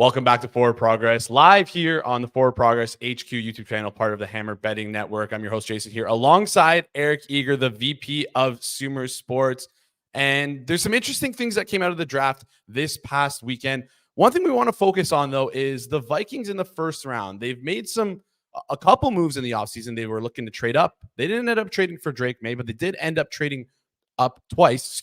Welcome back to Forward Progress, live here on the Forward Progress HQ YouTube channel, part of the Hammer Betting Network. I'm your host, Jason, here alongside Eric Eager, the VP of Sumer Sports. And there's some interesting things that came out of the draft this past weekend. One thing we want to focus on, though, is the Vikings in the first round. They've made a couple moves in the offseason. They were looking to trade up. They didn't end up trading for Drake May, but they did end up trading up twice,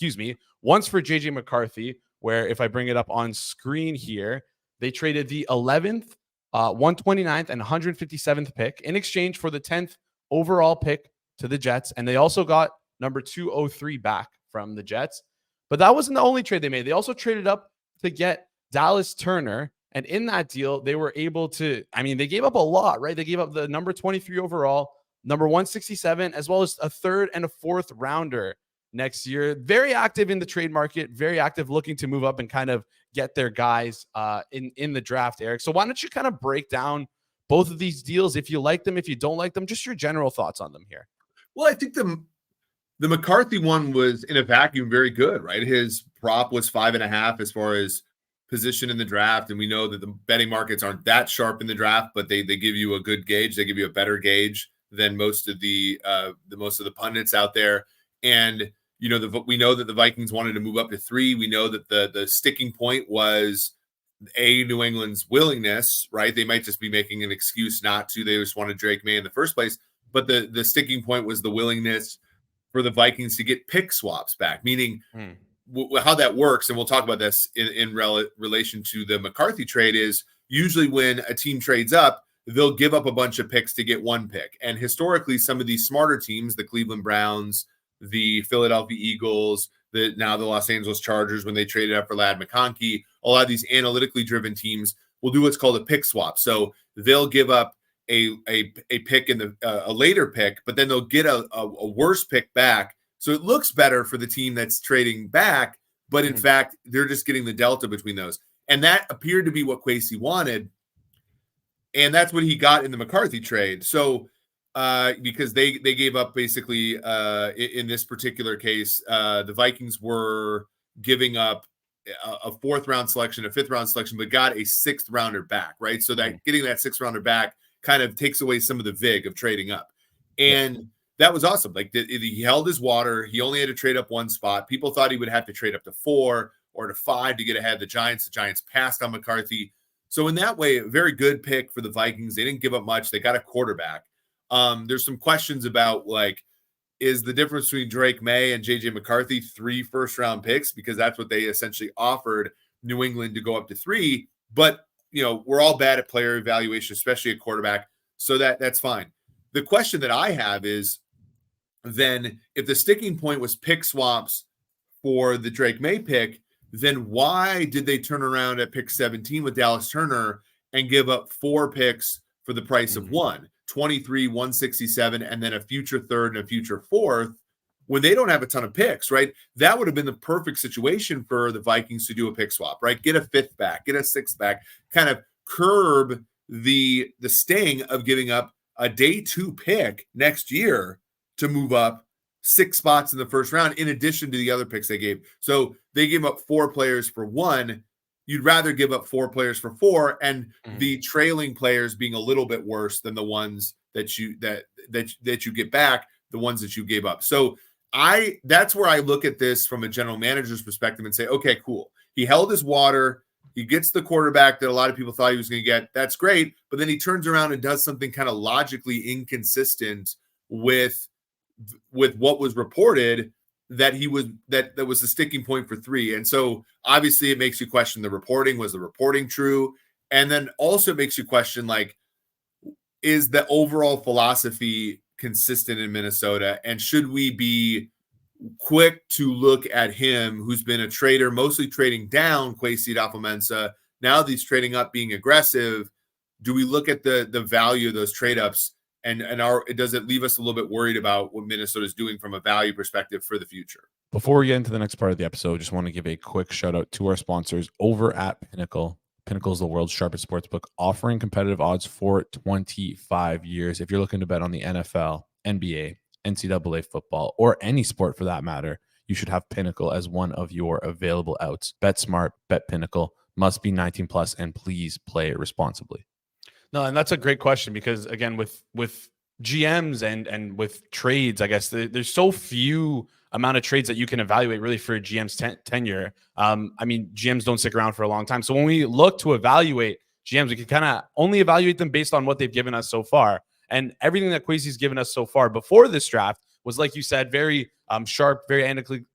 once for JJ McCarthy, where if I bring it up on screen here, they traded the 11th, 129th, and 157th pick in exchange for the 10th overall pick to the Jets. And they also got number 203 back from the Jets. But that wasn't the only trade they made. They also traded up to get Dallas Turner. And in that deal, they were able to, they gave up a lot, right? They gave up the number 23 overall, number 167, as well as a third and a fourth rounder next year. Very active in the trade market, very active, looking to move up and kind of get their guys in the draft, Eric. So why don't you kind of break down both of these deals, if you like them, if you don't like them, just your general thoughts on them here. Well, I think the McCarthy one was in a vacuum very good, right? His prop was 5.5 as far as position in the draft, and we know that the betting markets aren't that sharp in the draft, but they give you a good gauge. They give you a better gauge than most of the pundits out there. And we know that the Vikings wanted to move up to 3. We know that the sticking point was New England's willingness, right? They might just be making an excuse not to. They just wanted Drake May in the first place. But the sticking point was the willingness for the Vikings to get pick swaps back, meaning how that works. And we'll talk about this in relation to the McCarthy trade is usually when a team trades up, they'll give up a bunch of picks to get one pick. And historically, some of these smarter teams, the Cleveland Browns, the Philadelphia Eagles, now the Los Angeles Chargers, when they traded up for Ladd McConkey, a lot of these analytically driven teams will do what's called a pick swap. So they'll give up a pick in a later pick, but then they'll get a worse pick back. So it looks better for the team that's trading back, but in fact, they're just getting the delta between those. And that appeared to be what Kwesi wanted. And that's what he got in the McCarthy trade. So because they gave up basically in this particular case, the Vikings were giving up a 4th round selection, a 5th round selection, but got a 6th rounder back, right? So that getting that 6th rounder back kind of takes away some of the vig of trading up. And that was awesome. Like he held his water. He only had to trade up one spot. People thought he would have to trade up to 4 or to 5 to get ahead of the Giants. The Giants passed on McCarthy. So in that way, a very good pick for the Vikings. They didn't give up much. They got a quarterback. There's some questions about is the difference between Drake May and JJ McCarthy 3 first-round picks, because that's what they essentially offered New England to go up to 3. But we're all bad at player evaluation, especially a quarterback. So that's fine. The question that I have is then if the sticking point was pick swaps for the Drake May pick, then why did they turn around at pick 17 with Dallas Turner and give up 4 picks for the price of 1? 23, 167, and then a future 3rd and a future 4th when they don't have a ton of picks, right? That would have been the perfect situation for the Vikings to do a pick swap, right? Get a 5th back, get a 6th back, kind of curb the sting of giving up a day 2 pick next year to move up 6 spots in the first round in addition to the other picks they gave. So they gave up 4 players for 1. You'd rather give up 4 players for 4, and the trailing players being a little bit worse than the ones that you get back, the ones that you gave up. So that's where I look at this from a general manager's perspective and say, okay, cool. He held his water. He gets the quarterback that a lot of people thought he was going to get. That's great. But then he turns around and does something kind of logically inconsistent with what was reported that was the sticking point for 3. And so obviously it makes you question the reporting. Was the reporting true? And then also it makes you question, is the overall philosophy consistent in Minnesota? And should we be quick to look at him, who's been a trader, mostly trading down, Kwesi adofo-mensah? Now that he's trading up, being aggressive, do we look at the value of those trade ups? And does it leave us a little bit worried about what Minnesota is doing from a value perspective for the future? Before we get into the next part of the episode, just want to give a quick shout out to our sponsors over at Pinnacle. Pinnacle is the world's sharpest sportsbook, offering competitive odds for 25 years. If you're looking to bet on the NFL, NBA, NCAA football, or any sport for that matter, you should have Pinnacle as one of your available outs. Bet smart, bet Pinnacle. must be 19 plus, and please play responsibly? No, and that's a great question because again, with GMs and with trades, I guess there's so few amount of trades that you can evaluate really for a GM's tenure. I mean, GMs don't stick around for a long time, so when we look to evaluate GMs, we can kind of only evaluate them based on what they've given us so far. And everything that Kwesi's given us so far before this draft was, like you said, very sharp, very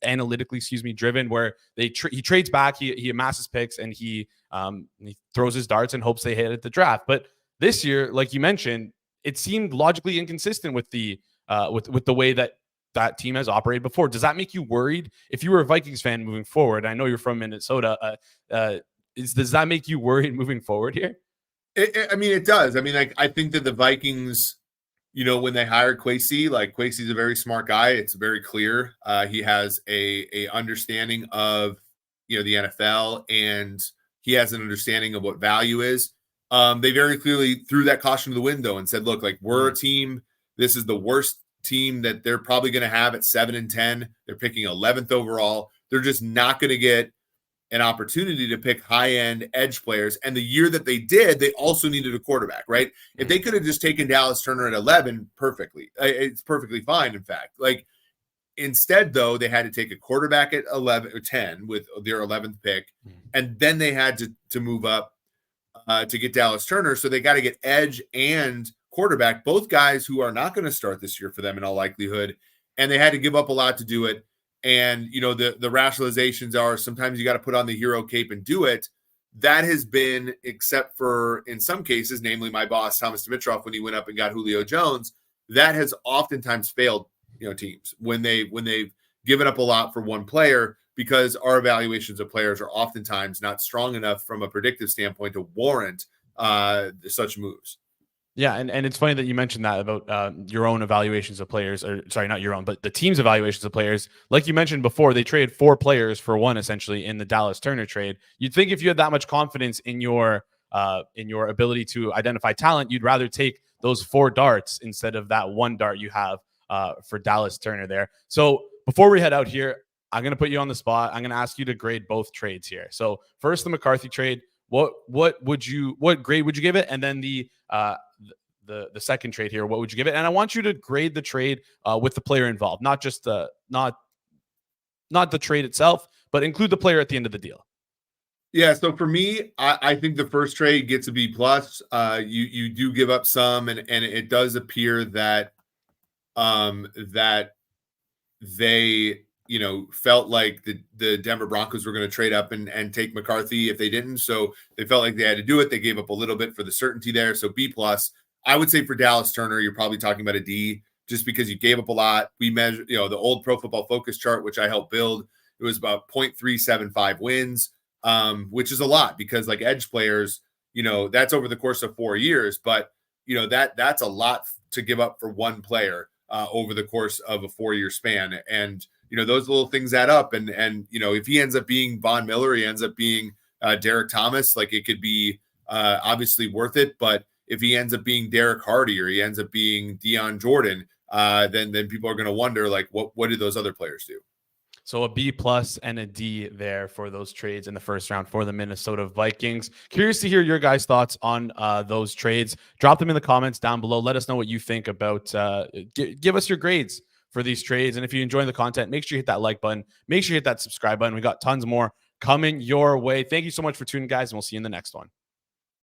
analytically, driven. Where he trades back, he amasses picks, and he throws his darts and hopes they hit at the draft. But this year, like you mentioned, it seemed logically inconsistent with the with the way that team has operated before. Does that make you worried if you were a Vikings fan moving forward? I know you're from Minnesota. Does that make you worried moving forward here? I mean, it does. I mean, I think that the Vikings, when they hired Kwesi, Kwesi's a very smart guy. It's very clear. He has a understanding of, the NFL, and he has an understanding of what value is. They very clearly threw that caution to the window and said, look, we're a team. This is the worst team that they're probably going to have at 7-10. They're picking 11th overall. They're just not going to get an opportunity to pick high-end edge players. And the year that they did, they also needed a quarterback, right? If they could have just taken Dallas Turner at 11, it's perfectly fine, in fact. Instead, though, they had to take a quarterback at 11 or 10 with their 11th pick, and then they had to move up to get Dallas Turner. So they got to get edge and quarterback, both guys who are not going to start this year for them in all likelihood. And they had to give up a lot to do it. And, the rationalizations are sometimes you got to put on the hero cape and do it. That has been, except for in some cases, namely my boss, Thomas Dimitroff, when he went up and got Julio Jones, that has oftentimes failed, teams when they've given up a lot for one player, because our evaluations of players are oftentimes not strong enough from a predictive standpoint to warrant such moves. Yeah, and it's funny that you mentioned that about your own evaluations of players, or sorry, not your own, but the team's evaluations of players. Like you mentioned before, they traded 4 players for 1 essentially in the Dallas Turner trade. You'd think if you had that much confidence in your ability to identify talent, you'd rather take those 4 darts instead of that 1 dart you have for Dallas Turner there. So before we head out here, I'm going to put you on the spot. I'm going to ask you to grade both trades here. So first, the McCarthy trade. What grade would you give it? And then the second trade here, what would you give it? And I want you to grade the trade with the player involved, not just not the trade itself, but include the player at the end of the deal. Yeah. So for me, I think the first trade gets a B plus. You do give up some, and it does appear that that they felt like the Denver Broncos were going to trade up and take McCarthy if they didn't. So they felt like they had to do it. They gave up a little bit for the certainty there. So B plus. I would say for Dallas Turner, you're probably talking about a D, just because you gave up a lot. We measure, the old Pro Football Focus chart, which I helped build, it was about 0.375 wins, which is a lot because edge players, that's over the course of 4 years, but that's a lot to give up for one player over the course of a 4-year span. And, those little things add up. And if he ends up being Von Miller, he ends up being Derek Thomas, it could be obviously worth it. But if he ends up being Derek Hardy or he ends up being Deion Jordan, then people are going to wonder, what did those other players do? So a B plus and a D there for those trades in the first round for the Minnesota Vikings. Curious to hear your guys' thoughts on those trades. Drop them in the comments down below. Let us know what you think about. Give us your grades for these trades. And if you enjoy the content, make sure you hit that like button. Make sure you hit that subscribe button. We got tons more coming your way. Thank you so much for tuning, guys, and we'll see you in the next one.